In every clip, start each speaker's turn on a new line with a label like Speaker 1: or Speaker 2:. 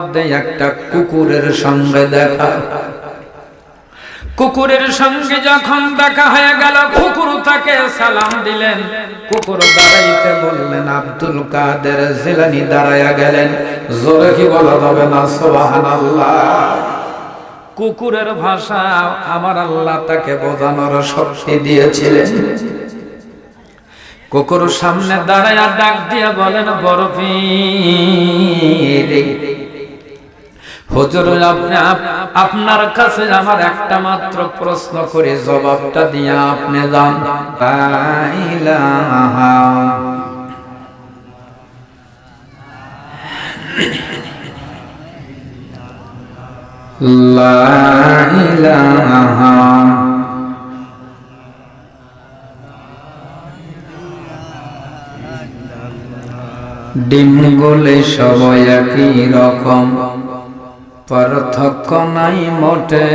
Speaker 1: একটা কুকুরের সঙ্গে দেখা। কুকুরের সঙ্গে যখন দেখা হয়ে গেল, কুকুর তাকে সালাম দিলেন। কুকুর দাঁড়াইতে বললেন, আব্দুল কাদের জিলানী দাঁড়ায়া গেলেন। জোরে কি বলা যাবে না সুবহানাল্লাহ? কুকুরের ভাষা আমার আল্লাহ তাকে বোঝানোর শক্তি দিয়েছিলেন। কুকুর সামনে দাঁড়ায়া ডাক দিয়ে বলেন, বরফির হুজুর, আপনার কাছে আমার একটা মাত্র প্রশ্ন করে জবাবটা দিয়ে আপনি যান। লা ইলাহা ডিম গোলে সবাই একই রকম, পার্থক্য নাই মোটে।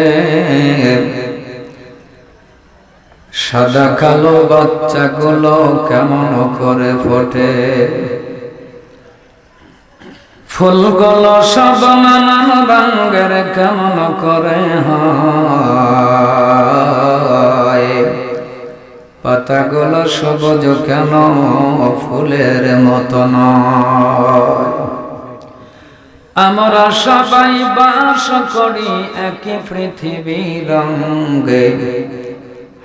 Speaker 1: সাদা কালো বাচ্চাগুলো কেমন করে ফোটে, ফুলগুলো সব নানান রঙের কেমন করে হয়, পাতাগুলো সবুজ কেন ফুলের মতো নয়। আমরা সবাই বাস করি একই পৃথিবীর রঙে,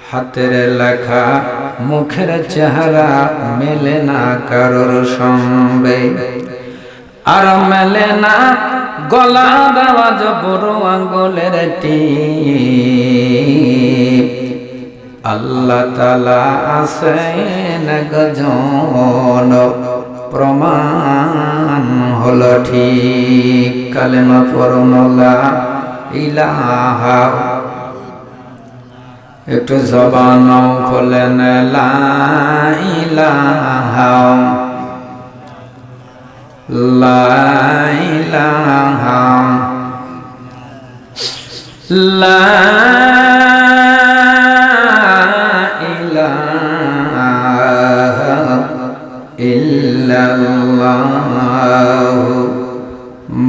Speaker 1: হাতের লেখা মুখের চেহারা মেলে না কারোর সঙ্গে, আর মেলে না গলার আওয়াজ বুড়ো আঙ্গুলের টিপ। আল্লাহ তাআলা আছেন গজন, প্রমাণ হলো ঠিক। কালেমা পড়ুন লা ইলাহা, একটু জবান খোলেন লা ইলাহা, লা ইলাহা, লা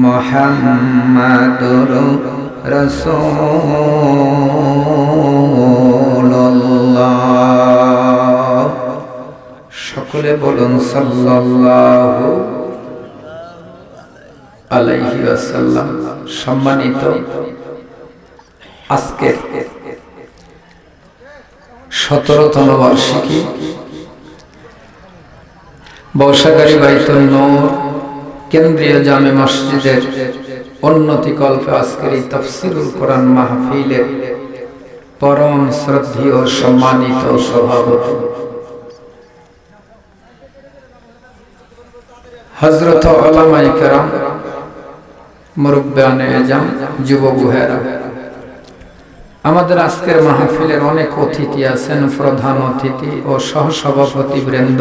Speaker 1: মুহাম্মাদুর রাসূলুল্লাহ। সকলে বলুন সাল্লাল্লাহু আলাইহি ওয়াসাল্লাম। সম্মানিত, আজকে 17তম বার্ষিকী বর্ষাকারী বাইতুল নূর কেন্দ্রীয় জামে মসজিদের উন্নতি কল্পে আজকের এই তাফসীরুল কোরআন মাহফিলের পরম শ্রদ্ধেয় সম্মানিত সভাপতি হযরত উলামায়ে কেরাম, মুরব্বিয়ানে আজম, যুবক ভাইরা, আমাদের আজকের মাহফিলের অনেক অতিথি আছেন, প্রধান অতিথি ও সহসভাপতি বৃন্দ,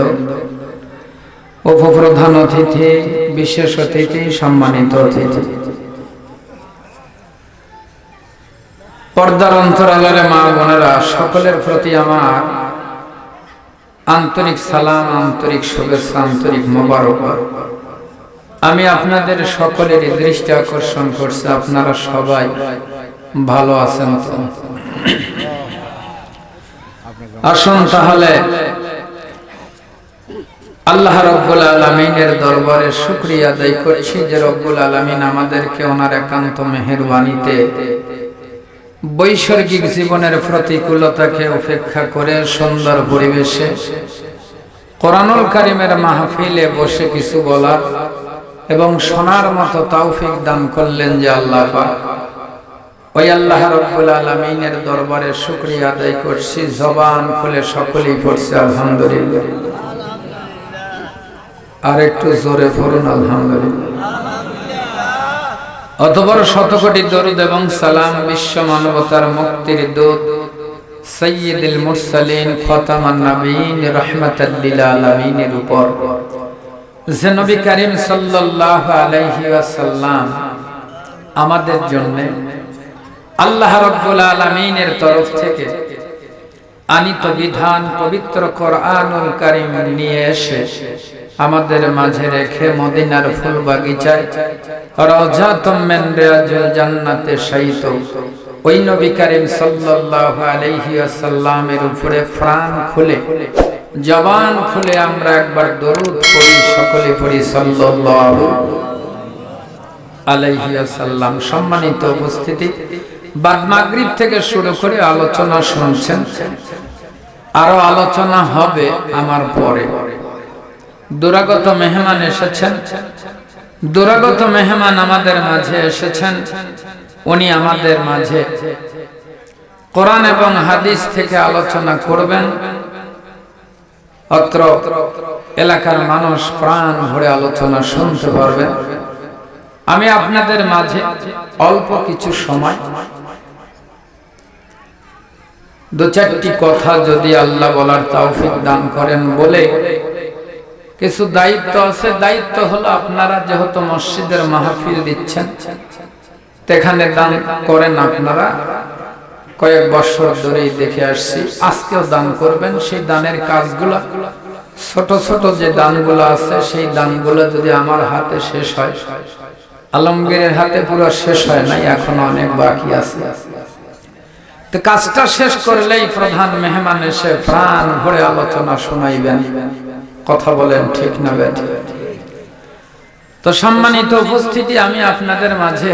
Speaker 1: উপপ্রধান অতিথি, বিশেষ অতিথি, সম্মানিত অতিথি, পর্দার অন্তরালের মা বোনেরা, সকলের প্রতি আমার আন্তরিক সালাম, আন্তরিক শুভেচ্ছা, আন্তরিক মোবারকবাদ। আমি আপনাদের সকলের দৃষ্টি আকর্ষণ করছি, আপনারা সবাই ভালো আছেন তো? আসুন তাহলে আল্লাহ রাব্বুল আলামিনের দরবারে শুকরিয়া আদায় করছি যে রব্বুল আলামিন আমাদেরকে ওনার একান্ত মেহেরবানিতে বৈসর্গিক জীবনের প্রতিকূলতাকে উপেক্ষা করে সুন্দর পরিবেশে কোরআনুল কারীমের মাহফিলে বসে কিছু বলার এবং শোনার মতো তৌফিক দান করলেন যে আল্লাহ পাক। ওই আল্লাহ রাব্বুল আলামিনের দরবারে শুকরিয়া আদায় করছি। জবান খুলে সকলেই পড়ছি আলহামদুলিল্লাহ। আর একটু জোরে পড়ুন আলহামদুলিল্লাহ। অতঃপর শতকোটি দরুদ এবং সালাম বিশ্ব মানবতার মুক্তির দূত সাইয়্যিদুল মুরসালিন খাতামান নবীন রাহমাতাল লিল আলামিনের উপর, যে নবী করিম সাল্লাল্লাহু আলাইহি ওয়াসাল্লাম আমাদের জন্য আল্লাহ রাব্বুল আলামিনের তরফ থেকে আনিত বিধান পবিত্র কোরআনুল কারীম নিয়ে এসে আমাদের মাঝে রেখে মদিনার ফুল বাগিচায় রাওজাতুম মিন রিয়াজিল জান্নাতে শায়িত ওই নবী করিম সাল্লাল্লাহু আলাইহি ওয়াসাল্লামের উপরে প্রাণ খুলে জবান খুলে আমরা একবার দরুদ পড়ি, সকলে পড়ি সাল্লাল্লাহু আলাইহি ওয়াসাল্লাম। সম্মানিত উপস্থিতি, বাদ মাগরিব থেকে শুরু করে আলোচনা শুনছেন, আরো আলোচনা হবে আমার পরে। দুরাগত মেহমান এসেছেন, দুরাগত মেহমান আমাদের মাঝে এসেছেন। উনি আমাদের মাঝে কোরআন এবং হাদিস থেকে আলোচনা করবেন। অত্র এলাকার মানুষ প্রাণ ভরে আলোচনা শুনতে পারবেন। আমি আপনাদের মাঝে অল্প কিছু সময় দু চারটি কথা যদি আল্লাহ বলার তৌফিক দান করেন বলে কিছু দায়িত্ব আছে। দায়িত্ব হলো আপনারা যেহেতু মসজিদের মাহফিল দিচ্ছেন, এখানে দান করেন। আপনারা কয়েক বছর ধরেই দেখে আসছি, আজকেও দান করবেন। সেই দানের কাজগুলো ছোট ছোট যে দানগুলো আছে, সেই দানগুলো যদি আমার হাতে শেষ হয়, আলমগীরের হাতে পুরো শেষ হয় নাই, এখনো অনেক বাকি আছে। তো কাজটা শেষ করলেই প্রধান মেহমান এসে প্রাণ ভরে আলোচনা শোনাইবেন। কথা বলেন ঠিক না বেঠিক? তো সম্মানিত উপস্থিতি, আমি আপনাদের মাঝে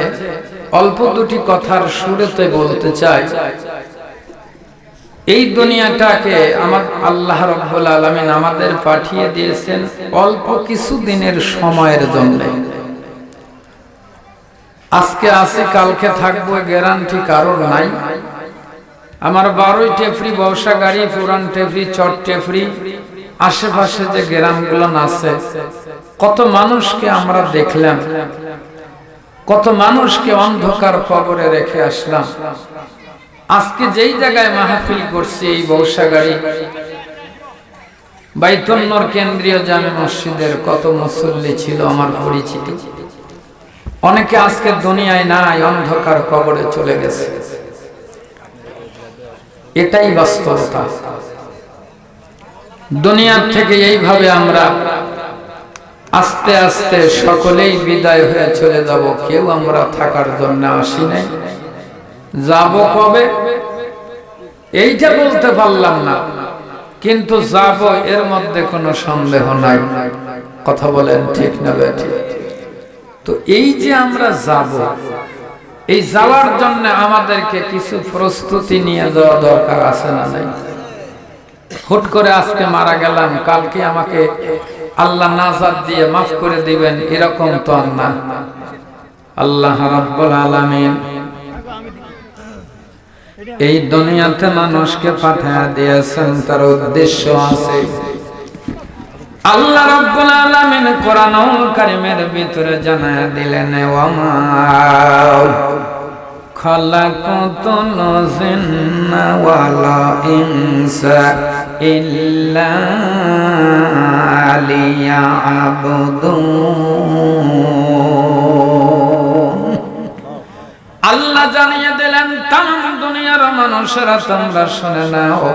Speaker 1: অল্প দুটি কথার সুরেতে বলতে চাই। এই দুনিয়াটাকে আমার আল্লাহ রাব্বুল আলামিন আমাদের পাঠিয়ে দিয়েছেন অল্প কিছু দিনের সময়ের জন্য। আজকে আসি কালকে থাকবো গ্যারান্টি কারোর নাই। আমার 12 টেফরি বর্ষা গাড়ি, পুরান টেফরি, চট টেফরি, আশেপাশে যে গ্রামগুলো আছে, কত মানুষকে আমরা দেখলাম, কত মানুষকে অন্ধকার কবরে রেখে আসলাম। আজকে যেই জায়গায় মাহফিল করছি, এই বর্ষাগাড়ি বাইতুল নূর কেন্দ্রীয় জামে মসজিদের কত মুসল্লি ছিল আমার পরিচিত। অনেকে আজকে দুনিয়ায় নাই, অন্ধকার কবরে চলে গেছে। এটাই বাস্তবতা। দুনিয়া থেকে এইভাবে আমরা আস্তে আস্তে সকলেই বিদায় হয়ে চলে যাব। কেউ আমরা থাকার জন্য আসি নাই। যাব কবে এইটা বলতে পারলাম না, কিন্তু যাব এর মধ্যে কোনো সন্দেহ নাই। কথা বলেন ঠিক না বেঠিক? তো এই যে আমরা যাব, এই যাওয়ার জন্য আমাদেরকে কিছু প্রস্তুতি নিয়ে যাওয়া দরকার আছে না নাই? হুট করে আজকে মারা গেলাম, কালকে আমাকে আল্লাহ নাজাত দিয়ে মাফ করে দিবেন, এরকম তো আর না। আল্লাহ রাব্বুল আলামিন এই দুনিয়াতে মানুষকে পাঠিয়ে দিয়েছেন, তার উদ্দেশ্য আছে। আল্লাহ রাব্বুল আলামিন কোরআনুল কারীমের ভিতরে জানায়া দিলেন, ওয়ামা খালাকাতুল জিন্না ওয়াল ইনসা ইল্লা লিয়াবুদুন। আল্লাহ জানিয়ে দিলেন, তাম দুনিয়ার মানুষেরা তোমরা শুনে নাও,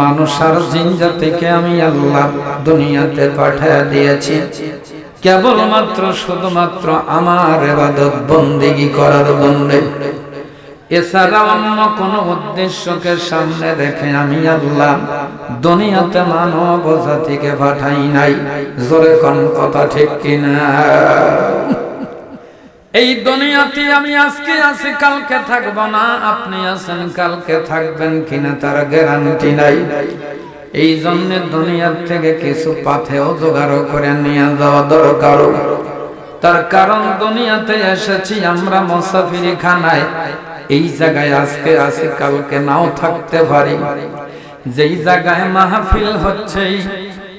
Speaker 1: মানুষ আর জিন জাতিকে আমি আল্লাহ দুনিয়াতে পাঠিয়ে দিয়েছি কেবলমাত্র শুধুমাত্র আমার ইবাদত বন্দেগী করার জন্য। এছাড়া অন্য কোনো উদ্দেশ্যকে সামনে রেখে আমি আল্লাহ দুনিয়াতে মানব জাতিকে পাঠাই নাই। জোরে কোন কথা ঠিক কিনা? এই দুনিয়াতে আমি আজকে আছি, কালকে থাকবো না। আপনি আছেন, কালকে থাকবেন কিনা তার গ্যারান্টি নাই। এই জন্য দুনিয়ার থেকে কিছু পাথেও জোগাড় করে নিয়ে যাওয়া দরকার। তার কারণ দুনিয়াতে এসেছি আমরা মুসাফিরি খানায়। এই জায়গায় আজকে আছি, কালকে নাও থাকতে পারি। যেই জায়গায় মাহফিল হচ্ছে,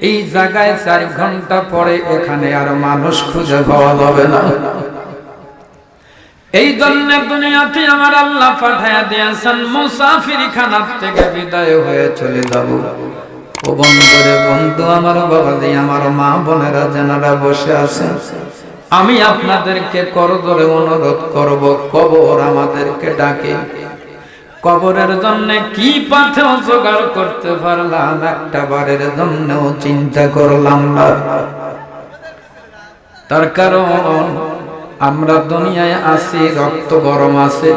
Speaker 1: এই জায়গায় 4 ঘন্টা পরে এখানে আর মানুষ খুঁজে পাওয়া যাবে না। এই জন্য দুনিয়াতে আমার আল্লাহ পাঠায়া দিয়েছেন মুসাফিরি খানার থেকে বিদায় হয়ে চলে যাব। ও বন্ধুরে বন্ধু, আমার বাবাজি, আমার মা বোনেরা যারা বসে আছেন, আমি আপনাদেরকে করজোরে অনুরোধ করব, কবর আমাদেরকে ডাকে। কবরের জন্য কি পাথেও জোগাড় করতে পারলাম, একটা বারের জন্যও চিন্তা করলাম না। তার কারণ আমরা দুনিয়ায় আছি, রক্ত গরম আছে,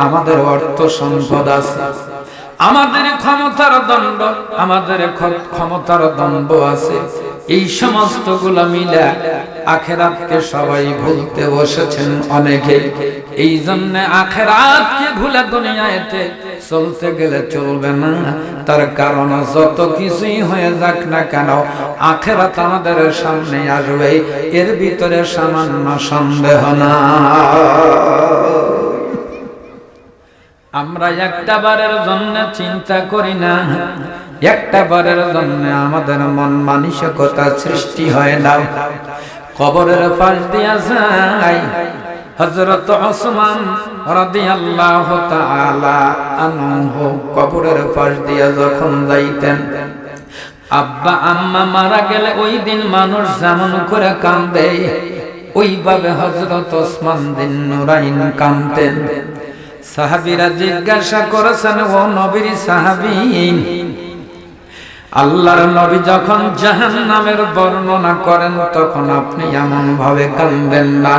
Speaker 1: আমাদের অর্থ সম্পদ আছে, আমাদের ক্ষমতার দণ্ড, আমাদের ক্ষমতার দণ্ড আছে। এই সমস্ত গুলা মিলে আখেরাতকে সবাই ভুলতে বসেছেন অনেকে। এই জন্য আখেরাতকে ভুলে দুনিয়াতে চলতে গেলে চলবে না। তার কারণ যত কিছুই হয়ে যাক না কেন, আখেরাত আমাদের সামনে আসবে, এর ভিতরে সামান্য সন্দেহ না। আমরা একটা বারের জন্য চিন্তা করি না, একটা বারের জন্য আমাদের মন মানসিকতা সৃষ্টি হয় না। কবরের পাশ দিয়া যায় হযরত ওসমান রাদিয়াল্লাহু তাআলা আনহু, কবরের পাশ দিয়া যখন যাইতেন, আব্বা আম্মা মারা গেলে ওই দিন মানুষ যেমন করে কান্দে, ওইভাবে হযরত ওসমান যিন্নুরাইন কাঁদতেন। সাহাবীরা জিজ্ঞাসা করেছেন, ও নবীর সাহাবী, আল্লাহর নবী যখন জাহান্নামের বর্ণনা করেন তখন আপনি এমন ভাবে কাঁদেন না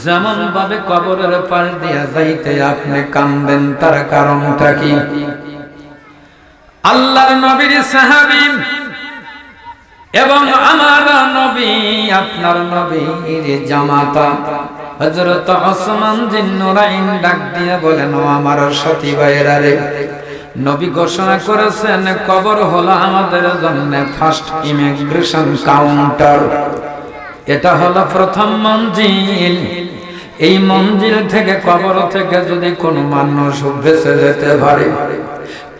Speaker 1: যেমন ভাবে কবরের পাশ দিয়া যাইতে আপনি কাঁদেন, তার কারণটা কি? আল্লাহর নবীর সাহাবী এবং আমার নবী, আপনার নবীর জামাতা হযরত ওসমান যিন্নুরাইন ডাক দিয়ে বলেন, ও আমার সাথী ভাইয়েরা রে, নবী ঘোষণা করেছেন কবর হলো আমাদের জন্য ফার্স্ট ইমিগ্রেশন কাউন্টার। এটা হলো প্রথম মঞ্জিল। এই মঞ্জিল থেকে, কবর থেকে যদি কোনো মানুষ বেঁচে যেতে পারে,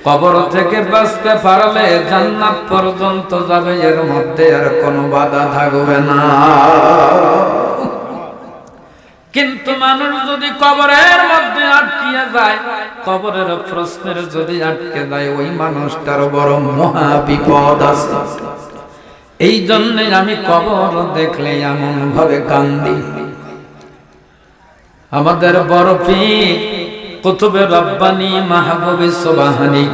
Speaker 1: কবর থেকে বাঁচতে পারলে জান্নাত পর্যন্ত যাবে, এর মধ্যে আর কোনো বাধা থাকবে না। কিন্তু মানুষ যদি কবরের মধ্যে আটকিয়ে যায়, কবরের প্রশ্নের যদি আটকে যায়, ওই মানুষটার বড় মহা বিপদ আছে। এই জন্য আমি কবর দেখলে এমন ভাবে কান্দি। আমাদের বড় পীর কুতুবে রব্বানী মাহবুবে সুবহানী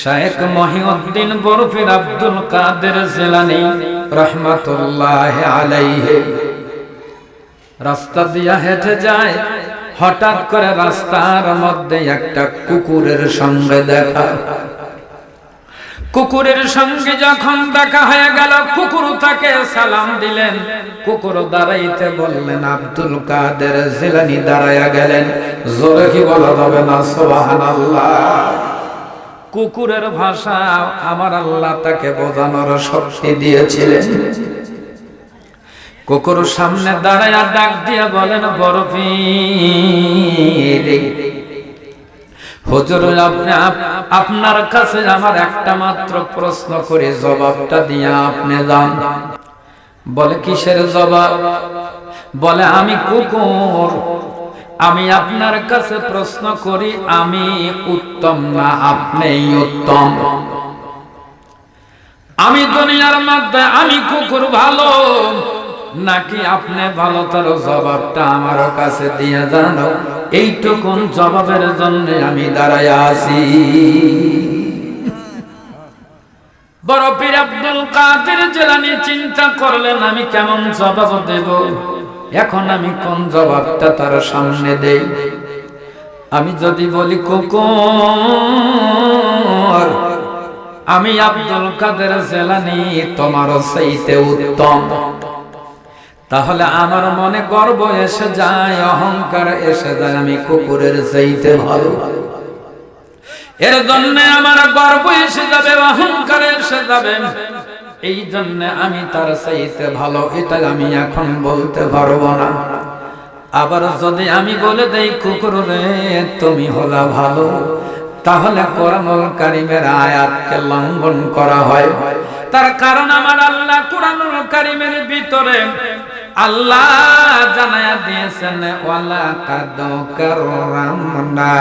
Speaker 1: শায়েখ মহিউদ্দিন বরফির আব্দুল কাদের জিলানী রাহমাতুল্লাহি আলাইহি রাস্তা দিয়া হেঁটে যায়, হঠাৎ করে রাস্তার মধ্যে একটা কুকুরের সঙ্গে দেখা। কুকুরের সঙ্গে যখন দেখা হয়ে গেল, কুকুর তাকে সালাম দিলেন। কুকুর দাঁড়াইতে বললেন, আব্দুল কাদের জিলানী দাঁড়াইয়া গেলেন। জোরে কি বলা যাবে না সুবহানাল্লাহ? কুকুরের ভাষা আমার আল্লাহ তাকে বোঝানোর শক্তি দিয়েছিলেন। কুকুর সামনে দাঁড়াইয়া ডাক দিয়ে বলেন, বড় পীর হুজুর, আপনার কাছে আমার একটা মাত্র প্রশ্ন করে জবাবটা দিয়ে আপনি যান। বলে, কিসের জবাব? বলে, আমি কুকুর, আমি আপনার কাছে প্রশ্ন করি, আমি উত্তম না আপনিই উত্তম? আমি দুনিয়ার মধ্যে আমি কুকুর ভালো নাকি আপনি ভালো? তার জবাবটা আমার কাছে দিয়ে জানো। এইটুকুন জবাবের জন্য আমি দাঁড়ায় আছি। বড় পীর আব্দুল কাদের জিলানী চিন্তা করলেন, আমি কেমন জবাব দেব? এখন আমি কোন জবাবটা তার সামনে দেই? আমি যদি বলি কুকুর, আমি আব্দুল কাদের জিলানী তোমার চাইতে উত্তম, তাহলে আমার মনে গর্ব এসে যায়, অহংকার এসে যায়, আমি কুকুরের চাইতে ভালো। এর জন্য আমার গর্ব এসে যাবে, অহংকার এসে যাবে। এই জন্য আমি তার চাইতে ভালো, এটা আমি এখন বলতে পারবো না। আবার যদি আমি বলে দেই, কুকুর রে তুমি হলা ভালো, তাহলে কোরআনুল কারীমের আয়াতকে লঙ্ঘন করা হয়। তার কারণ আমার আল্লাহ কোরআনুল কারীমের ভিতরে আল্লাহ জানায়া দিয়েছেন, ওয়ালাকাদ কাররামনা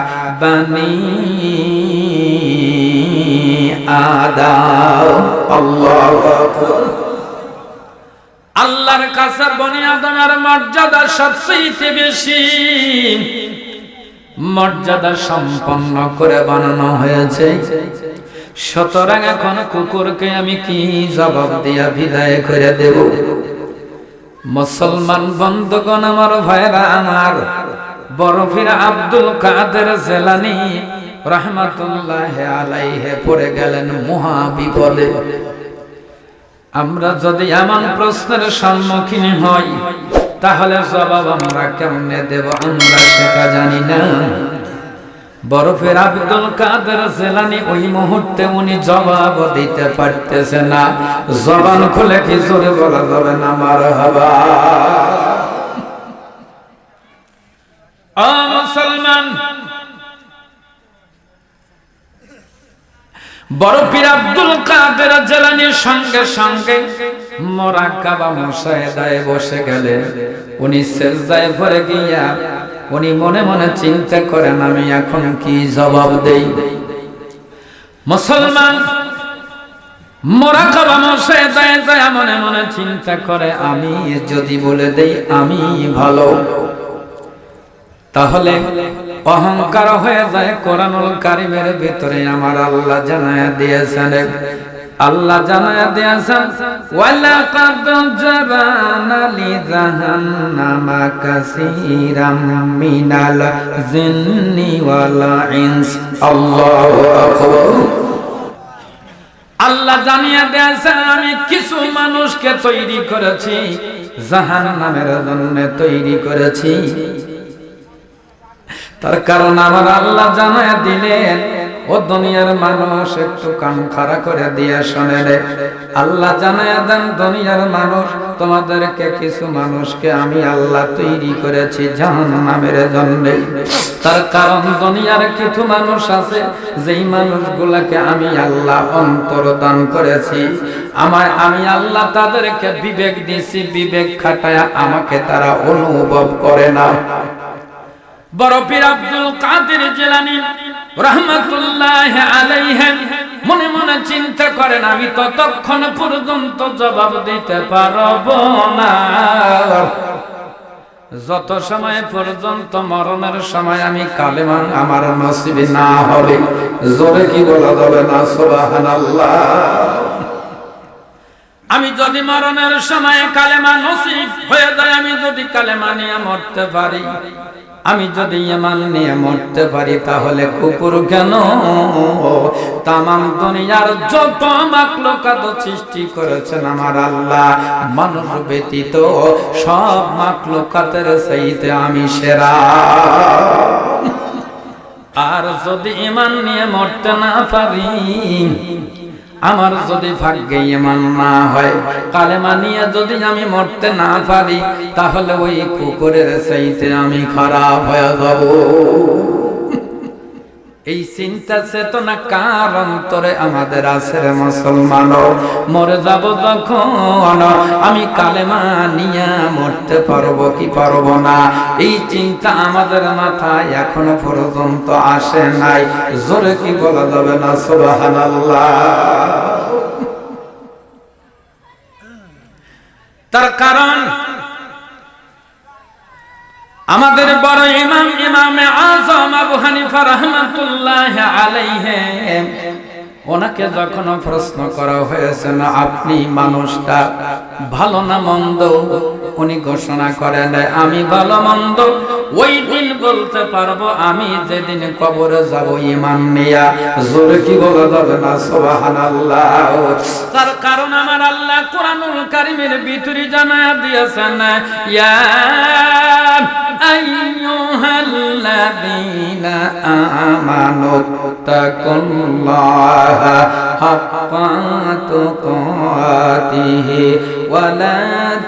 Speaker 1: বানি আদম। আল্লাহু আকবার। আল্লাহর কাছে বনি আদমের মর্যাদা সবচেয়ে বেশি। মর্যাদা সম্পন্ন করে বানানো হয়েছে। সুতরাং এখন কুকুরকে আমি কি জবাব দিয়া বিদায় করে দেব? মুসলমান বন্ধুগণ আমার, ভাইরা আমার, বরফির আব্দুল কাদের জিলানী রাহমাতুল্লাহি আলাইহি পড়ে গেলেন মহা বিপদে। আমরা যদি এমন প্রশ্নের সম্মুখীন হই তাহলে জবাব আমরা কেমনে দেব আমরা সেটা জানি না। বরফের আব্দুল কাদের জিলানী ওই মুহূর্তে উনি জবাব দিতে পারতেছে না। জবান খুলে কি জোরে বলা যাবে না মারহাবা? ও মুসলমান, বরফির আব্দুল কাদের জিলানীর সঙ্গে সঙ্গে মুরাকাবা মুশাহেদায় বসে গেলেন। উনি সিজদায় পড়ে গিয়া উনি মনে মনে চিন্তা করেন আমি এখন কি জবাব দেই। মুসলমান মুরাকাবা মুশাহেদায় যায় মনে মনে চিন্তা করে আমি যদি বলে দেই আমি ভালো, তাহলে অহংকার হয়ে যায়। কোরআনুল কারীমের ভিতরে আমার আল্লাহ জানায়া দিয়েছেন, আল্লাহ জানায়া দিয়েছেন ওয়ালাকাদ জারানা লিজাহান্নামা কাসীরাম মিনাল জিন্নি ওয়াল ইনস। আল্লাহু আকবার। আল্লাহ জানিয়ে দিয়েছেন আমি কিছু মানুষকে তৈরি করেছি, জাহান্নামের জন্য তৈরি করেছি। তার কারণ আমার আল্লাহ জানায়া দিলেন, ও দুনিয়ার মানুষ একটু কান খাড়া করে দিয়ে শোনে রে। আল্লাহ জানায়া দেন দুনিয়ার মানুষ তোমাদেরকে কিছু মানুষকে আমি আল্লাহ তৈরি করেছি জাহান্নামের জন্য। তার কারণ দুনিয়ার কিছু মানুষ আছে যেই মানুষগুলোকে আমি আল্লাহ অন্তর দান করেছি। আমি আল্লাহ তাদেরকে বিবেক দিয়েছি, বিবেক খাটায়া আমাকে তারা অনুভব করে না। বরফির আব্দুল কাদের জিলানী রাহমাতুল্লাহি আলাইহি মনে মনে চিন্তা করেন আমি ততক্ষণ পর্যন্ত জবাব দিতে পারবো না যত সময় পর্যন্ত মরণের সময় আমি কালেমা আমার নসিবে না হবে। জোরে কি বলা যাবে না সুবহানাল্লাহ? আমি যদি মরণের সময় কালেমা নসিব হয়ে যায়, আমি যদি কালেমা নিয়ে মরতে পারি, আমি যদি ঈমান নিয়ে মরতে পারি, তাহলে কুকুর কেন তামাম দুনিয়ার যত মাখলুকাত সৃষ্টি করেছেন আমার আল্লাহ মানুষ ব্যতীত সব মাখলুকাতের চাইতে আমি সেরা। আর যদি ঈমান নিয়ে মরতে না পারি, আমার যদি ভাগ্যে ঈমান না হয়, কালেমা নিয়ে যদি আমি মরতে না পারি, তাহলে ওই কুকুরের চাইতে আমি খারাপ হয়ে যাব। এই চিন্তা চেতনা কার অন্তরে আমাদের আছে রে মুসলমান? মরে যাব যখন আমি কালেমা নিয়ে মরতে পারবো কি পারবো না, এই চিন্তা আমাদের মাথায় এখনো পর্যন্ত আসে নাই। জোরে কি বলা যাবে না সুবহানাল্লাহ? তার কারণ আমাদের বড় ইমামে আযম আবু হানিফা রাহমাতুল্লাহি আলাইহি, ওনাকে যখন প্রশ্ন করা হয়েছে না আপনি মানুষটা ভালো না মন্দ, উনি ঘোষণা করেন আমি ভালো মন্দ ওই দিন বলতে পারবো আমি যেদিন কবরে যাব ঈমান নিয়া। জোরে কি বলা যাবে না সুবহানাল্লাহ? তার কারণ আমার আল্লাহ কোরআনুল কারীমের ভিতরে জানায়া দিয়েছেন ইয়া আইয়ুহাল্লাযীনা আমানু তাকুল্লাহা হাক্কা তুকাতিহি ওয়া লা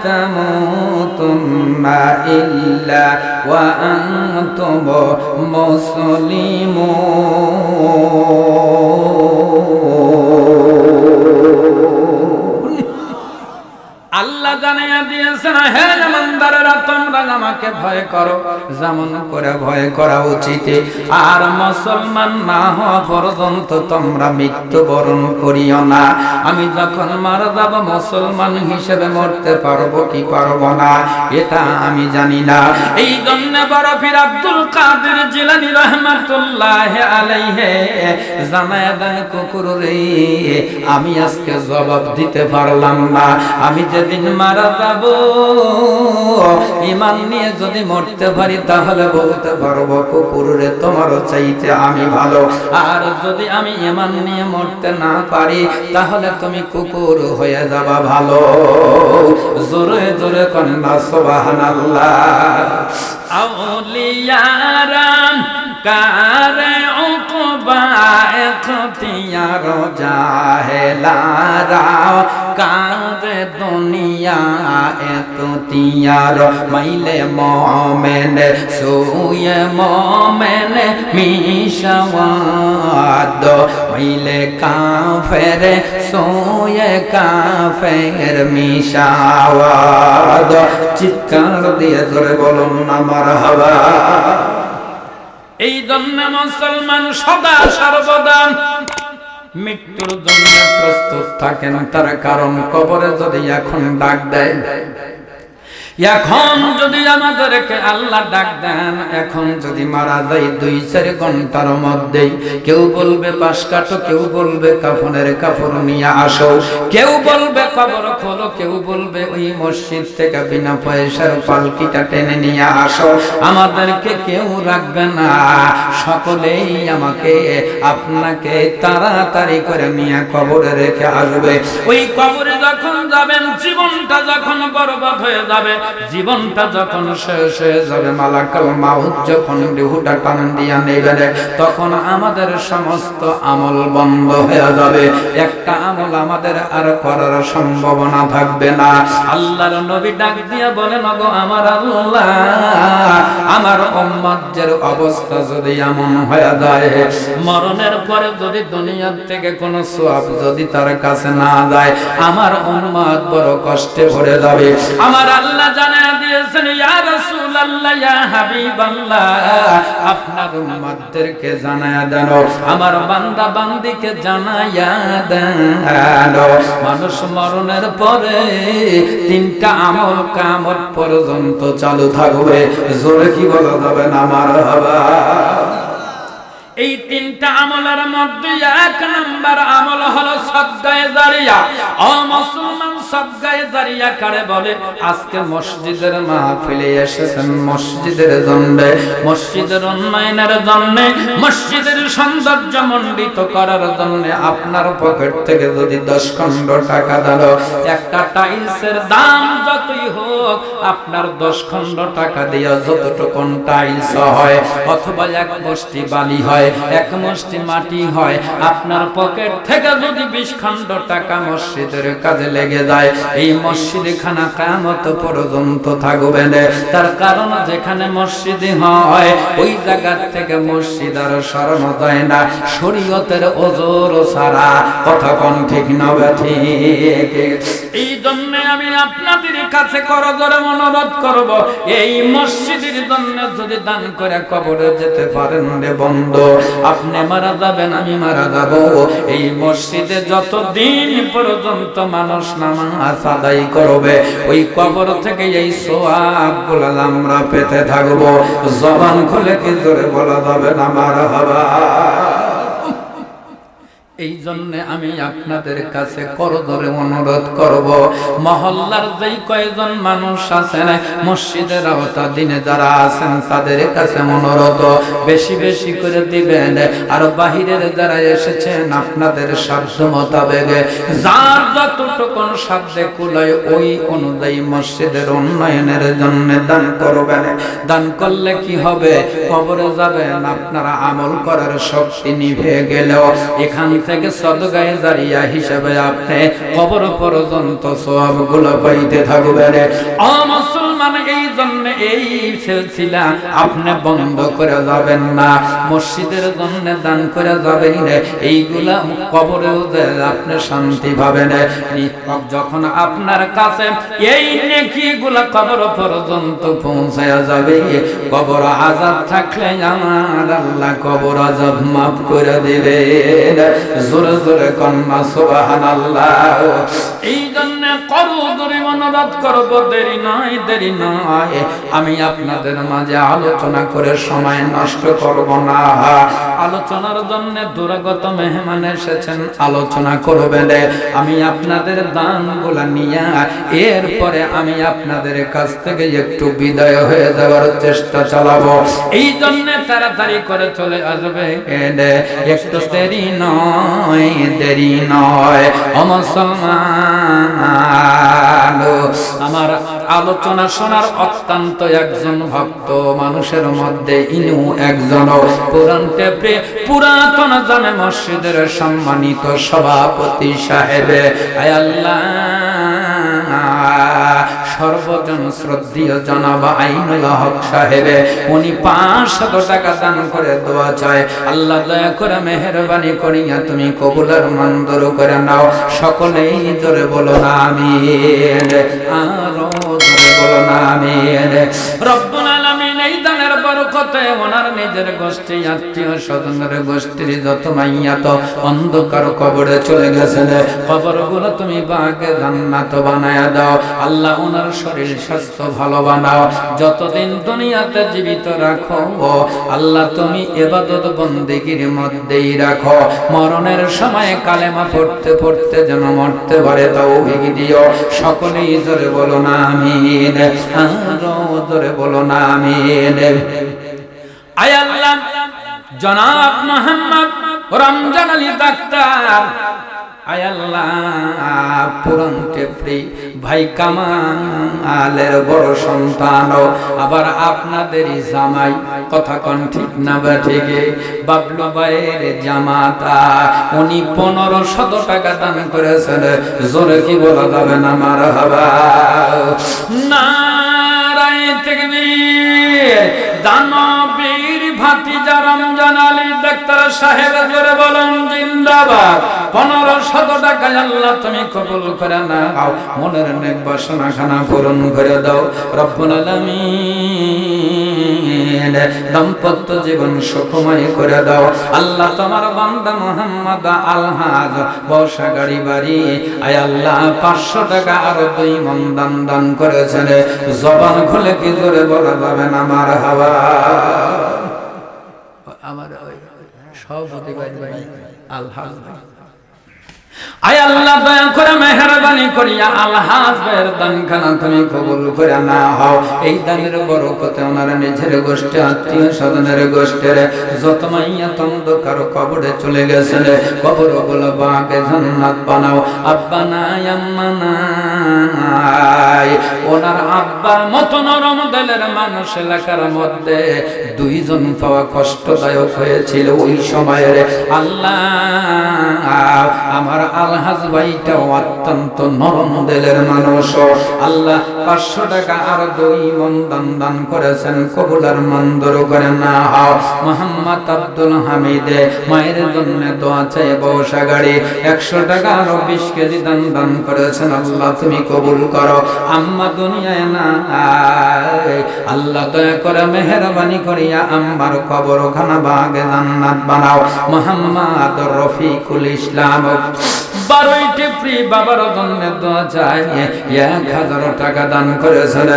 Speaker 1: তামুতুন্না ইল্লা ওয়া আনতুম মুসলিমুন। আল্লাহ জানিয়ে দিয়েছেন, হে ইমানদারেরা তোমরা আমাকে ভয় করো যেমন করে ভয় করা উচিত, আর মুসলমান না হওয়া পর্যন্ত তোমরা মৃত্যুবরণ করিও না। আমি যখন মারা যাব মুসলমান হিসেবে মরতে পারবো কি পারবো না এটা আমি জানি না। এই জন্য বড় পীর আব্দুল কাদের জিলানী রাহমাতুল্লাহ আলাইহি জানায় দেন, কুকুর রে আমি আজকে জবাব দিতে পারলাম না, আমি যেদিন মারা যাব ঈমান নিয়ে যদি মরতে পারি তাহলে বলতে পারবো কুকুর রে তোমারও চাইতে আমি ভালো, আর যদি আমি ঈমান নিয়ে মরতে না পারি তাহলে তুমি কুকুর হয়ে যাবা ভালো। জোরে জোরে কন্যা সুবহানাল্লাহ। আউলিয়ারা কারে উকবা এখতিয়ার জাহেলারা কারে দুনিয়া এখতিয়ার মাইলে মোমেন সুয়ে মোমেন মিশাওয়াদ মাইলে কাফের সুয়ে কাফের মিশাওয়াদ। চিৎকার দিয়ে জোরে বলুন না মারহাবা। এই জন্য মুসলমান সদা সর্বদা মৃত্যুর জন্য প্রস্তুত থাকেন, তার কারণ কবরে যদি এখন ডাক দেয়, এখন যদি আমাদেরকে আল্লাহ ডাক দেন, এখন যদি মারা যাই 2-4 ঘন্টার মধ্যেই, কেউ বলবে পাশ কাটো, কেউ বলবে কাফনের কাপড় নিয়ে আসো, কেউ বলবে কবর খোলো, কেউ বলবে ওই মসজিদ থেকে বিনা পয়সার পালকিটা টেনে নিয়ে আসো, আমাদেরকে কেউ রাখবে না, সকলেই আমাকে আপনাকে তাড়াতাড়ি করে নিয়ে কবরে রেখে আসবে। ওই কবরে যখন যাবেন, জীবনটা যখন বরবাদ হয়ে যাবে, জীবনটা যখন শেষ হয়ে যাবে, মালাকুল মাউত যখন রূহটা টান দিয়া নেবে, তখন আমাদের সমস্ত আমল বন্ধ হয়ে যাবে, একটা আমল আমাদের আর করার সম্ভাবনা থাকবে না। আল্লাহর নবী ডাক দিয়া বলেন, ওগো আমার আল্লাহ, আমার উম্মতের অবস্থা যদি এমন হয়ে যায়, মরণের পরে যদি দুনিয়া থেকে কোনো সওয়াব যদি তার কাছে না যায়, আমার উম্মত বড় কষ্টে পড়ে যাবে। আমার আল্লাহ জানায়া দিয়েছেন, ইয়া রাসূলুল্লাহ, ইয়া হাবিবাল্লাহ, আপনার উম্মতদেরকে জানায়া দেন, আমার বান্দা বান্দিকে জানায়া দেন, মানুষ মরণের পরে 3টা আমল কিয়ামত পর্যন্ত চালু থাকবে। জোরে কি বলা যাবে না মারহাবা। এই 3টা আমলের মধ্যে 1 নাম্বার আমল হলো সাদকায়ে জারিয়া। ও মুসলমান, সাদকায়ে জারিয়া কারে বলে? আজকে মসজিদের মাহফিলে এসেছেন মসজিদের জন্য, মসজিদের উন্নয়নের জন্য, মসজিদের সৌন্দর্য মণ্ডিত করার জন্য আপনার পকেট থেকে যদি 10 খণ্ড টাকা দাও, একটা টাইলসের দাম যতই হোক, আপনার 10 খণ্ড টাকা দিয়ে যতটুকু টাইলস হয়, অথবা 1 বস্তি বালি হয়, 1 মুষ্টি মাটি হয়, আপনার পকেট থেকে যদি 20 খণ্ড টাকা মসজিদের কাজে লেগে যায়, এই মসজিদ খানা কিয়ামত পর্যন্ত থাকবে না। তার কারণ যেখানে মসজিদ হয় ওই জায়গা থেকে মসজিদ আর সরানো যায় না, শরীয়তের ওজর ছাড়া। কথা কোন ঠিক না ঠিক? এই জন্য আমি আপনাদের কাছে করজোরে অনুরোধ করব, এই মসজিদের জন্য যদি দান করে কবরে যেতে পারেন রে বন্ধু, আপনি মারা যাবেন, আমি মারা যাব, এই মসজিদে যতদিন পর্যন্ত মানুষ নামাজ আদায় করবে, ওই কবর থেকে এই সওয়াবগুলো আমরা পেতে থাকবো। জবান খুলে কি জোরে বলা যাবে না মারহাবা। এই জন্য আমি আপনাদের কাছে করজোরে অনুরোধ করব, মহল্লার যেই কয়েকজন মানুষ আছেন, মসজিদের আওতাধীনে যারা আছেন, তাদের কাছে অনুরোধ বেশি বেশি করে দিবেন। আর বাহিরের যারা এসেছেন, আপনাদের সাধ্য মোতাবেক যার যতটুকু সাধ্যে কুলায় ওই অনুযায়ী মসজিদের উন্নয়নের জন্য দান করবেন। দান করলে কি হবে? কবরে যাবেন, আপনারা আমল করার শক্তি নিভে গেলেও এখান থেকে সাদকায়ে জারিয়া হিসেবে আপনি কবর পর্যন্ত সওয়াবগুলো পাইতে থাকবেন। ও মুসলমান, মুসলমান, এই জন্য এই সিলসিলা আপনি বন্ধ করে যাবেন না। মসজিদের জন্য দান করে যাবেন, এইগুলা কবরেও আপনি শান্তি পাবেন। যখন আপনার কাছে এই নেকিগুলা কবর পর্যন্ত পৌঁছায়া যাবে, কবর আযাব থাকলে আমার আল্লাহ কবর আযাব মাফ করে দিবে। জোরে জোরে কন্যা সুবহানাল্লাহ। এই জন্য করজোরে অনুরোধ করব, দেরি নয়, দেরি নয়, আমি আপনাদের মাঝে আলোচনা করে সময় নষ্ট করব না। আলোচনার জন্য দুরাগত মেহমান এসেছেন, আলোচনা করবেন। আমি আপনাদের দানগুলা নিয়ে এরপরে আমি আপনাদের কাছ থেকে একটু বিদায় হয়ে যাওয়ার চেষ্টা চালাবো। এই জন্য তাড়াতাড়ি করে চলে আসবে, একটু দেরি নয়, দেরি নয়। ও মুসলমান, আমার আলোচনা শোনার অত্যন্ত একজন ভক্ত মানুষের মধ্যে ইনু একজন পুরাতন জামে মসজিদের সম্মানিত সভাপতি সাহেব, আয় আল্লাহ, সর্বজন শ্রদ্ধেয় জনাব আইনুল হক সাহেব, উনি 500 টাকা দান করে দোয়া চায়। আল্লাহ দয়া করে মেহেরবানি করিয়া তুমি কবুল আর মঞ্জুর করে নাও। সকলেই জোরে বলো না আমিন, আরো জোরে বলো না আমিন। রব্বুল আলামিন এই দানের বরকতে ওনার নিজের গোষ্ঠী, আত্মীয় স্বজনের গোষ্ঠীর যত মাইয়াত অন্ধকার কবরে চলে গেছেন, কবরগুলো তুমি বাগে জান্নাত বানায়া দাও। আল্লাহ ওনার শরীর স্বাস্থ্য ভালো বানাও, যতদিন দুনিয়াতে জীবিত রাখো আল্লাহ তুমি ইবাদত বন্দেগীর মধ্যেই রাখো। মরণের সময় কালেমা পড়তে পড়তে যেন মরতে পারে তৌফিক দিও। সকলেই জোরে বলো না আমিন, আরো জোরে বলো না আমিন। আয় আল্লাহ, জনাব মোহাম্মদ রমজান আলী ডাক্তার, আয় আল্লাহ, পুরান টেপরি ভাই কামালের বড় সন্তান, আবার আপনাদেরই জামাই, কথা কোন ঠিক না বা ঠিক? বাবলু ভাইয়ের জামাতা, উনি 1500 টাকা দান করেছেন। জোরে কি বলা যাবে না মারহাবা? নারায়ে তাকবীর। দানবীর ভাতিজা রমজান আলী ডাক্তার সাহেব, জোরে বলেন জিন্দাবাদ। 1500 টাকা আল্লাহ তুমি কবুল করে নাও, মনের নেক বাসনা খানা পূরণ করে দাও রব্বুল আলামিন। দাম্পত্য জীবন সুখময় করে দাও আল্লাহ। তোমার বান্দা মুহাম্মদ আলহাজ বর্ষা গাড়ি বাড়ি, আয় আল্লাহ 500 টাকা আর 2 মণ দান করেছেন। জবান খুলে কি জোরে বলা যাবে না মারহাবা? আমার সভাপতি ভাই আলহাজ ভাই, আয় আল্লাহ দয়া করে মেহেরবানি করিয়া আলহাজ ভাইয়ের দানখানা তুমি কবুল করে নাও। এই দানের বরকতে ওনারা নিজের গোষ্ঠী, আত্মীয় স্বজনের গোষ্ঠীর যত মাইয়াত অন্ধকার কবরে চলে গেছেন, কবরগুলো বাগে জান্নাত বানাও। আব্বা নাই, আম্মা নাই, ওনার আব্বার মতো নরম দিলের মানুষ এলাকার মধ্যে 2 জন পাওয়া কষ্টদায়ক হয়েছিল ওই সময়ের। আল্লাহ, আমার আলহাজ ভাইটা অত্যন্ত নরম দিলের মানুষ। আল্লাহ 500 টাকা আর 2 মণ দান করেছেন, কবুল আর মঞ্জুর করে নাও। মোহাম্মদ আব্দুল হামিদে মায়ের জন্য দোয়া চাই, বর্ষা গাড়ি 100 টাকা আর 20 কেজি দান করেছেন। আল্লাহ তুমি কবুল করো। আম্মা দুনিয়ায় নাই, আল্লাহ দয়া করে মেহেরবানি করিয়া আম্মার কবরখানা বাগে জান্নাত বানাও। মোহাম্মদ রফিকুল ইসলাম 12 টেপরি বাবার জন্য দোয়া চাই, 1000 টাকা দান করেছেন।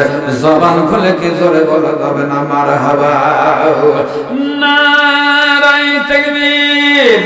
Speaker 1: জবান খুলে কি জোরে বলা যাবে না মারহাবা? নারায়ে তাকবীর।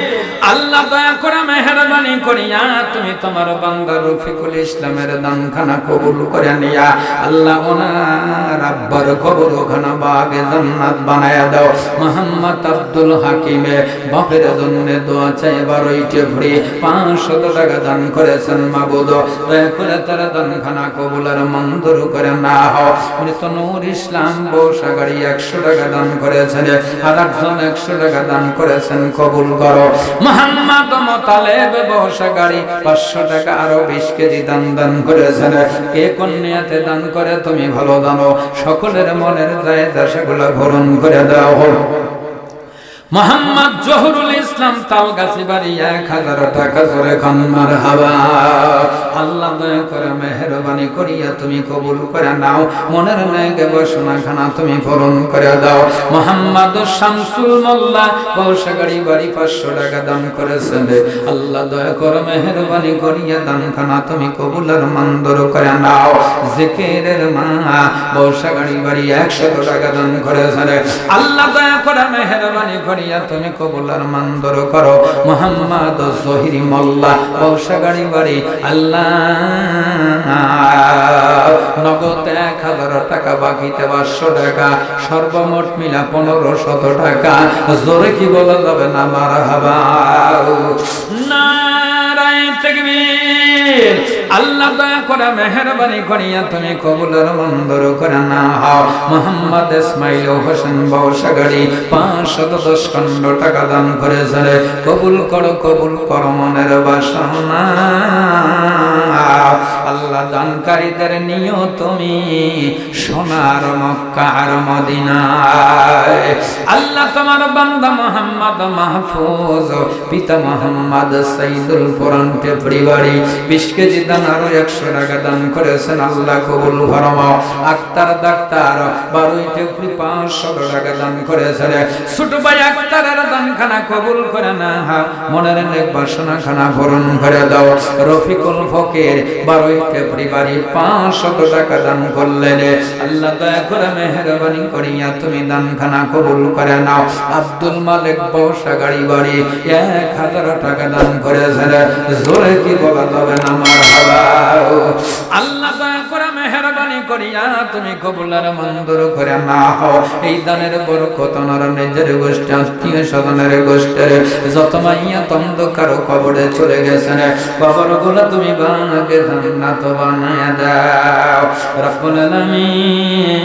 Speaker 1: আল্লাহ দয়া করে মেহেরবানি করিয়া তুমি তোমার বান্দা রফিকুল ইসলামের দানখানা কবুল করে নিয়া আল্লাহ ওনার আব্বার কবরখানা বাগে জান্নাত বানায়া দাও। মোহাম্মদ আব্দুল হাকিমে বাপের জন্য দোয়া চাই, 12 টেপরি 500 টাকা দান করেছেন। মাবুদ দয়া করে তার দানখানা কবুল আর মঞ্জুর করে নাও। উনি তো নূর ইসলাম বৌসাগাড়ি 100 টাকা দান করেছেন, আর একজন 100 টাকা দান করেছেন, কবুল করো। মুহাম্মদ মোতালেব বর্ষাগাড়ি 500 টাকা আরো 20 কেজি দান করেছেন। কে কোন নিয়তে দান করে তুমি ভালো জানো। সকলের মনের জায়েজা সেগুলো পূরণ করে দাও। মোহাম্মদ জহুরুল ইসলাম তালগাছি বাড়ি 1000 টাকা জোরে খান মারহাবা। আল্লাহ দয়া করে মেহেরবানি করিয়া তুমি কবুল করে নাও। মনের নেগে বাসনা খানা তুমি পূরণ করে দাও। মোহাম্মদ শামসুল মোল্লা বর্ষাগাড়ি বাড়ি 500 টাকা দান করেছেন। আল্লাহ দয়া করে মেহেরবানি করিয়া দান খানা তুমি কবুল আর মঞ্জুর করে নাও। জিকিরের মা বর্ষাগাড়ি বাড়ি 100 টাকা দান করেছেন। আল্লাহ দয়া করে মেহেরবানি করিয়া তুমি কবুল আর মঞ্জুর করো। মোহাম্মদ জহির মোল্লা বর্ষাগাড়ি বাড়ি আল্লাহ নগদ 1000 টাকা, বাকিতে 500 টাকা, সর্বমোট মিলা 1500 টাকা। জোরে কি বলা যাবে না মারহাবা। নারায়ে তাকবীর। আল্লাহ দয়া করে মেহেরবানি করিয়া তুমি কবুল আর মঞ্জুর করে নাও। মোহাম্মদ ইসমাইল হোসেন বর্ষাগাড়ি 510 খণ্ড টাকা দান করেছেন। কবুল করো মনের বাসনা। আল্লাহ দানকারীদের নিও তুমি সোনার মক্কা আর মদিনায়। আল্লাহ তোমার বান্দা মোহাম্মদ মাহফুজ পিতা মোহাম্মদ সাইদুল কোরআন টেপড়ি বাড়ি 20 কেজি দান আরো 100 টাকা দান করেছেন। আল্লাহ কবুল ফরমাও। আক্তার ডাক্তার 12 টেপড়ি 500 টাকা দান করেছেন। ছোট ভাই আক্তারের দানখানা কবুল করে না, মনের নেক বাসনা খানা পূরণ করে দাও। রফিকুল ফকির 12 টেপড়ি বাড়ি 500 টাকা দান করলেন। আল্লাহ দয়া করে মেহেরবানি করিয়া তুমি দানখানা কবুল করে নাও। আব্দুল মালিক বর্ষাগাড়ি বাড়ি 1000 টাকা দান করেছেন। জোরে কি বলা যাবে না মারহাবা। আল্লাহ দয়া করে মেহেরবানি করিয়া তুমি কবুল আর মঞ্জুর করে নাও। এই দানের বরকত ওনার নিজের গোষ্ঠী আত্মীয় স্বজনের গোষ্ঠীর যত মাইয়া তন্দকার কবরে চলে গেছেন, কবরগুলো তুমি বানাকে জান্নাত বানায়া দাও রব্বুল আলামিন।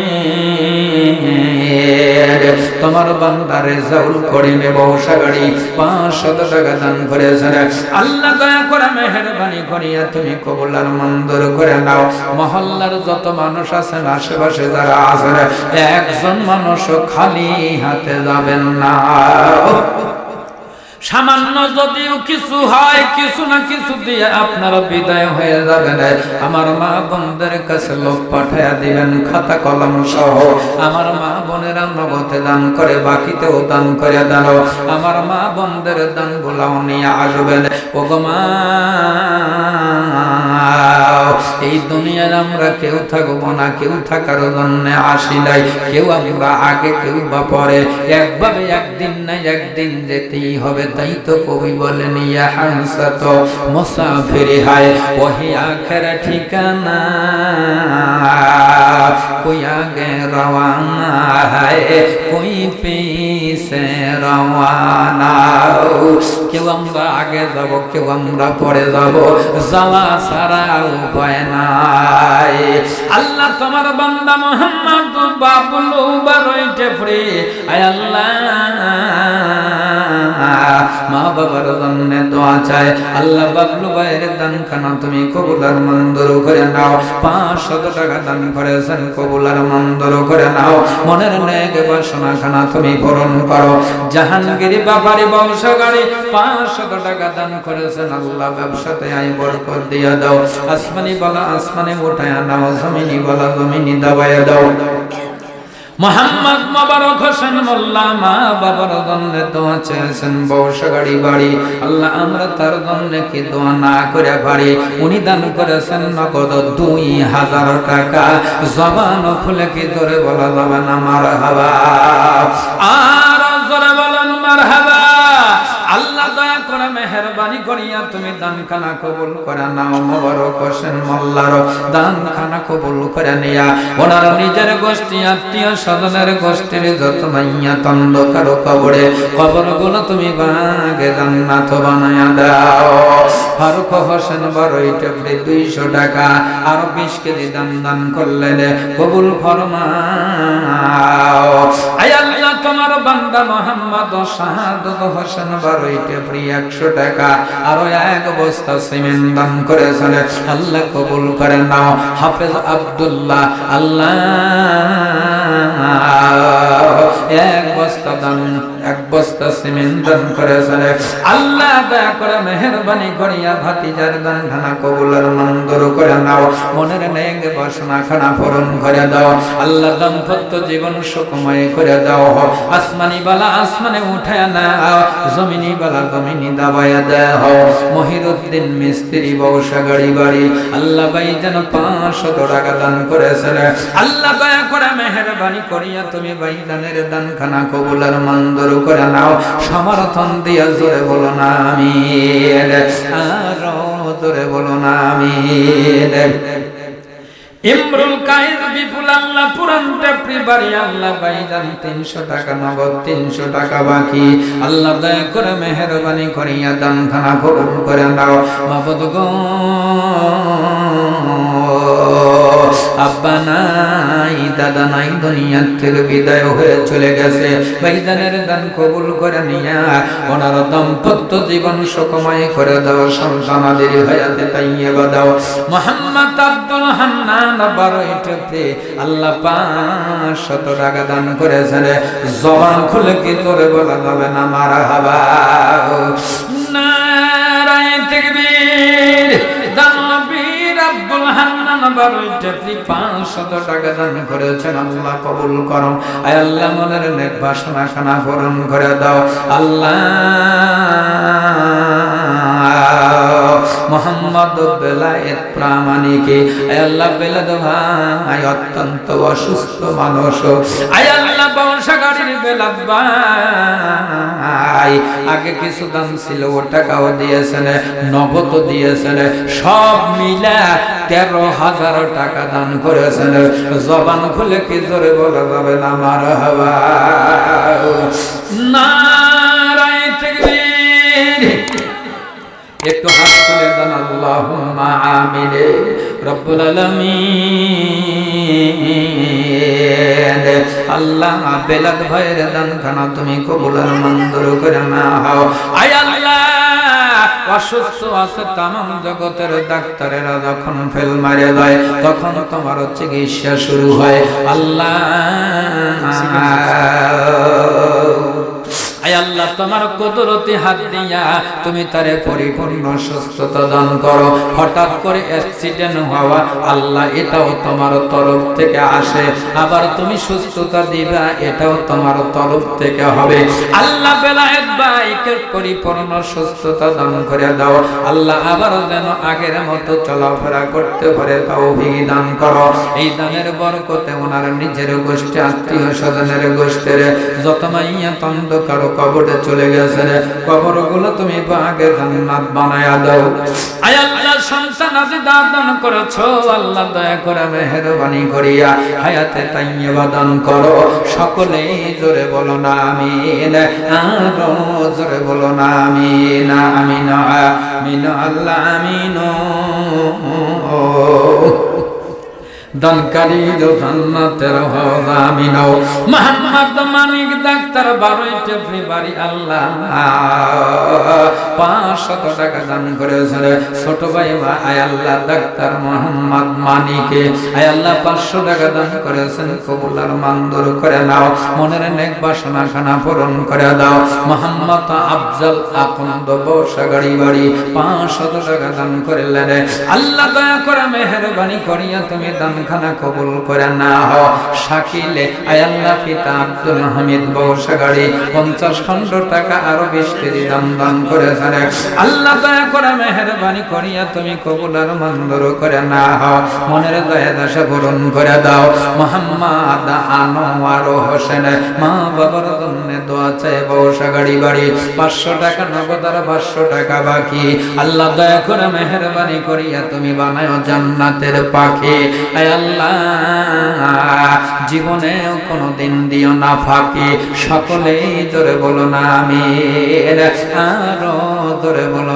Speaker 1: তোমার বান্দারে জাউল করিমে বর্ষাগাড়ি 500 টাকা দান করেছেন। আল্লাহ দয়া করে মেহেরবানি করিয়া তুমি কবুল আর মঞ্জুর করে নাও। মহল্লার যত মানুষ আছেন, আশেপাশে যারা আছেন, একজন মানুষও খালি হাতে যাবেন না। সামান্য যদিও কিছু হয়, কিছু না কিছু দিয়ে আপনারা বিদায় হয়ে যাবেন। আমার মা বোনদের কাছে লোক পাঠাইয়া দিবেন খাতা কলম সহ। আমার মা বোনেরা নগদে দান করে, বাকিতেও দান করে দাও। আমার মা বোনদের দান গুলাও নিয়ে আসবেন। ওগো মা, এই দুনিয়ায় আমরা কেউ থাকবো না, কেউ থাকার জন্য আসি নাই। কেউ আমরা আগে, কেউ বা পরে, একভাবে একদিন না একদিন যেতেই হবে। তাই তো কবি বলেন ইয়া হামসাত মুসাফির হায় ওহি আখের ঠিকানা, কোই আগে রওয়ানা হায় কোই পিছে রওয়ানা। কেউ আমরা আগে যাব, কেউ আমরা পরে যাব, যাওয়া ছাড়া উপায় নাই। আল্লাহ তোমার বান্দা মোহাম্মদ বাবলু 12 টেপড়ি, আয় আল্লাহ মা বাবার জন্য দোয়া চায়। আল্লাহ বাবলু ভাইয়ের দানখানা তুমি কবুল আর মঞ্জুর করে নাও। 500 টাকা দান করেছেন, কবুল আর মঞ্জুর করে নাও। মনের নেক বাসনা খানা তুমি পূরণ করো। জাহাঙ্গীর বাবারি বংশগাড়ি 500 টাকা দান করেছেন। আল্লাহ ব্যবসাতে আয় বরকত দিয়া দাও। আসমানি বলা আসমানে উঠায়া নাও, জমিনি বলা জমিনি দাবায়া দাও। মোহাম্মদ মোবারক হোসেন মোল্লা মা বাবার জন্য দোয়া চেয়েছেন বর্ষাগাড়ি বাড়ি। আল্লাহ আমরা তার জন্য কি দোয়া না করে পারি। উনি দান করেছেন নগদ 2000 টাকা। জবান খুলে কি জোরে বলা যাবে না মারহাবা। আর জোরে বলেন মারহাবা। আল্লাহ দয়া করে মেহেরবানি করিয়া তুমি দানখানা কবুল করে নাও। মোবারক হোসেন মোল্লার দানখানা কবুল করে নিয়া ওনার নিজের গোষ্ঠী আত্মীয় স্বজনের গোষ্ঠীর যত মাইয়া তন্দকার কবরে, কবরগুলো তুমি বাগে জান্নাত বানায়া দাও। ফারুক হোসেন 12 টেপড়ি 200 টাকা আর 20 কেজি দান করলেন, কবুল ফরমাও। আয় আল্লাহ তোমার বান্দা মোহাম্মদ শাহাদত হোসেন বারোইটা ফ্রি 100 টাকা আরো 1 বস্তা সিমেন্ট দান করেছেন, আল্লাহ কবুল করে নাও। হাফেজ আব্দুল্লাহ আল্লাহ 1 বস্তা দান, 1 বস্তা সিমেন্ট দান করেছেন, আল্লাহ দয়া করে মেহেরবানি করিয়া ভাতিজার দান খানা কবুল আর মঞ্জুর করে নাও। মনের নেক বাসনা খানা পূরণ করে দাও আল্লাহ, দাম্পত্য জীবন সুখময় করে দাও। আসমানি বালা আসমানে উঠায় নাও, জমিনি বালা জমিনি দাবায়া দাও। মহিরুদ্দিন মিস্ত্রি বৌসা গাড়ি বাড়ি আল্লাহ ভাই যেন 500 টাকা দান করেছেন, আল্লাহ দয়া করে মেহেরবানি করিয়া তুমি ভাইজানের দান খানা কবুল আর মঞ্জুর করে নাও। সমর্থন দিয়া জোরে বলো না আমিন, আরো জোরে বলো না আমিন। ইমরুল কায়েস বিপুল আল্লাহ পুরান টেপরি বাড়ি আল্লাহ ভাইজান 300 টাকা নগদ, 300 টাকা বাকি, আল্লাহ দয়া করে মেহেরবানি করিয়া দান খানা কবুল করে নাও। মাবুদ গো আব্বা নাই দাদা নাই, দুনিয়া থেকে বিদায় হয়ে চলে গেছে, ভাইজানের দান কবুল করে নিয়া ওনার দাম্পত্য জীবন সুখময় করে দাও, সন্তানাদের হায়াতে তাইয়্যিবা দাও। মোহাম্মদ আব্দুল হান্নান বারোইটাতে আল্লাহ 500 টাকা দান করেছেন, জবান খুলে কি করে বলা যাবে না মারহাবা, নারায়ে তাকবীর। দানবীর আব্দুল হান্নান বারোইটাতে 500 টাকা দান করেছেন, আল্লাহ কবুল করো। আয় আল্লাহ মনের নেক বাসনা খানা পূরণ করে দাও আল্লাহ। মোহাম্মদ বেলায়েত প্রামাণিকে আয় আল্লাহ বেলাদ ভাই অত্যন্ত অসুস্থ মানুষ, আয় আল্লাহ বংশগাড়ির বেলাদ ভাই আগে কিছু দান ছিল, ও টাকাও দিয়েছেন, নগদ দিয়েছেন, সব মিলা 13,000 টাকা দান করেছেন। জবান খুলে কি জোরে বলা যাবে না মারহাবা, নারায়ে তাকবীর। একটু হাত তুলে দেন আল্লাহুম্মা আমিন রব্বুল আলামিন। আল্লাহ বেলাদ ভাইয়ের দান খানা তুমি কবুল আর মঞ্জুর করে নাও। আয় আল্লাহ অসুস্থ আছে তামাম জগতের ডাক্তারেরা যখন ফেল মারে যায় তখন তোমার চিকিৎসা শুরু হয় আল্লাহ। আয় আল্লাহ তোমার কুদরতি হাত দিয়া তুমি তারে পরিপূর্ণ সুস্থতা দান করো। হঠাৎ করে অ্যাক্সিডেন্ট হওয়া আল্লাহ এটাও তোমার তরফ থেকে আসে, আবার তুমি সুস্থতা দিবা এটাও তোমার তরফ থেকে হবে। আল্লাহ বেলায়েত ভাইকে পরিপূর্ণ সুস্থতা দান করে দাও আল্লাহ, আবার যেন আগের মতো চলাফেরা করতে পারে তৌফিক দান করো। এই দানের বরকতে ওনার নিজের গোষ্ঠী আত্মীয় স্বজনের গোষ্ঠীর যত মাইয়া তন্ডকার কবরে চলে গেছে, কবরগুলো তুমি পাকে জান্নাত বানায়া দাও। আয় আল্লাহ সন্তান আদি দান করেছো আল্লাহ দয়া করে মেহেরবানি করিয়া হায়াতে তাইয়্যিবা দান করো। সকলেই জোরে বলো না আমিন, আরো জোরে বলো না আমিন, আমিন আমিন আল্লাহ আমিন। দানকারী জান্নাতের হওয়া আমিন। মোহাম্মদ মানিক ডাক্তার বারোইটা ফ্রি বাড়ি আল্লাহ 500 টাকা দান করেছেন, ছোট ভাই আয় আল্লাহ ডাক্তার মোহাম্মদ মানিকে আয় আল্লাহ 500 টাকা দান করেছেন, কবুল আর মঞ্জুর করে নাও। মনের নেক বাসনা খানা পূরণ করে দাও। মোহাম্মদ আফজল আকন্দ বর্ষাগাড়ি বাড়ি 500 টাকা দান করলেন, আল্লাহ দয়া করে মেহেরবানি করিয়া তুমি দান খানা কবুল করে নাও। শাকিলে আয় আল্লাহ পিতা আব্দুল হামিদ বর্ষাগাড়ি 50 খন্ড টাকা আরো 20 কেজি দান করেছেন, আল্লাহ দয়া করে মেহেরবানি করিয়া তুমি কবুল আর মঞ্জুর করে নাও। মনের দয়া দশা পূরণ করে দাও। মোহাম্মদ আনোয়ার হোসেন মা বাবার জন্য দোয়া চাই বর্ষাগাড়ি বাড়ি 500 টাকা নগদ আর 500 টাকা বাকি, আল্লাহ দয়া করে মেহেরবানি করিয়া তুমি বানাও জান্নাতের পাখি। আয় আল্লাহ জীবনেও কোনোদিন দিও না ফাঁকি। সকলেই জোরে বলো না আমিন, আরো জোরে বলো।